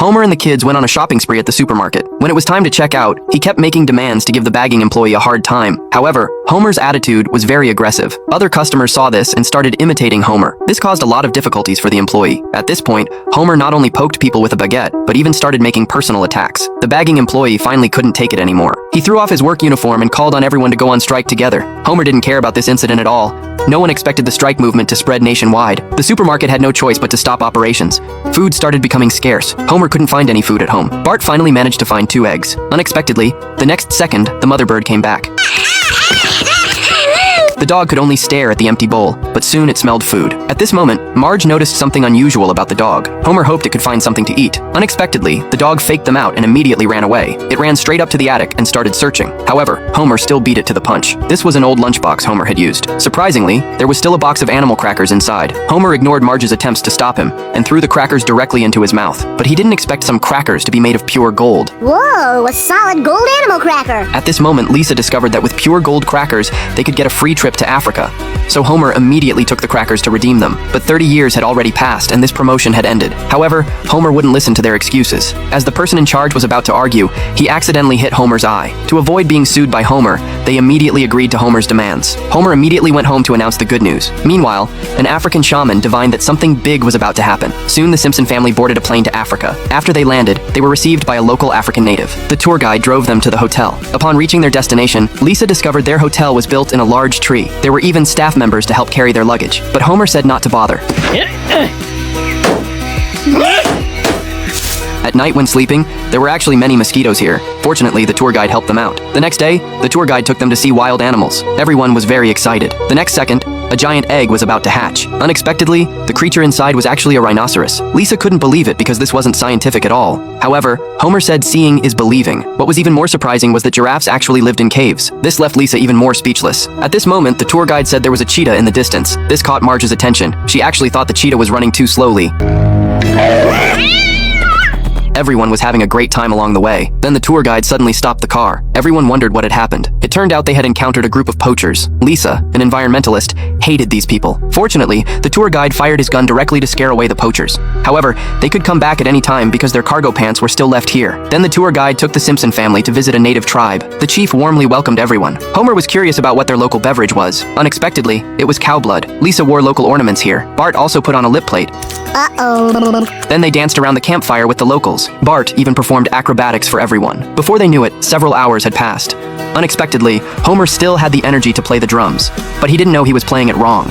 Homer and the kids went on a shopping spree at the supermarket. When it was time to check out, he kept making demands to give the bagging employee a hard time. However, Homer's attitude was very aggressive. Other customers saw this and started imitating Homer. This caused a lot of difficulties for the employee. At this point, Homer not only poked people with a baguette, but even started making personal attacks. The bagging employee finally couldn't take it anymore. He threw off his work uniform and called on everyone to go on strike together. Homer didn't care about this incident at all. No one expected the strike movement to spread nationwide. The supermarket had no choice but to stop operations. Food started becoming scarce. Homer couldn't find any food at home. Bart finally managed to find 2 eggs. Unexpectedly, the next second, the mother bird came back. The dog could only stare at the empty bowl, but soon it smelled food. At this moment, Marge noticed something unusual about the dog. Homer hoped it could find something to eat. Unexpectedly, the dog faked them out and immediately ran away. It ran straight up to the attic and started searching. However, Homer still beat it to the punch. This was an old lunchbox Homer had used. Surprisingly, there was still a box of animal crackers inside. Homer ignored Marge's attempts to stop him and threw the crackers directly into his mouth. But he didn't expect some crackers to be made of pure gold. Whoa, a solid gold animal cracker! At this moment, Lisa discovered that with pure gold crackers, they could get a free trip to Africa. So Homer immediately took the crackers to redeem them. But 30 years had already passed and this promotion had ended. However, Homer wouldn't listen to their excuses. As the person in charge was about to argue, he accidentally hit Homer's eye. To avoid being sued by Homer, they immediately agreed to Homer's demands. Homer immediately went home to announce the good news. Meanwhile, an African shaman divined that something big was about to happen. Soon the Simpson family boarded a plane to Africa. After they landed, they were received by a local African native. The tour guide drove them to the hotel. Upon reaching their destination, Lisa discovered their hotel was built in a large tree. There were even staff members to help carry their luggage. But Homer said not to bother. At night when sleeping, there were actually many mosquitoes here. Fortunately, the tour guide helped them out. The next day, the tour guide took them to see wild animals. Everyone was very excited. The next second, a giant egg was about to hatch. Unexpectedly, the creature inside was actually a rhinoceros. Lisa couldn't believe it because this wasn't scientific at all. However, Homer said seeing is believing. What was even more surprising was that giraffes actually lived in caves. This left Lisa even more speechless. At this moment, the tour guide said there was a cheetah in the distance. This caught Marge's attention. She actually thought the cheetah was running too slowly. Everyone was having a great time along the way. Then the tour guide suddenly stopped the car. Everyone wondered what had happened. It turned out they had encountered a group of poachers. Lisa, an environmentalist, hated these people. Fortunately, the tour guide fired his gun directly to scare away the poachers. However, they could come back at any time because their cargo pants were still left here. Then the tour guide took the Simpson family to visit a native tribe. The chief warmly welcomed everyone. Homer was curious about what their local beverage was. Unexpectedly, it was cow blood. Lisa wore local ornaments here. Bart also put on a lip plate. Uh-oh. Then they danced around the campfire with the locals. Bart even performed acrobatics for everyone. Before they knew it, several hours had passed. Unexpectedly, Homer still had the energy to play the drums, but he didn't know he was playing it wrong.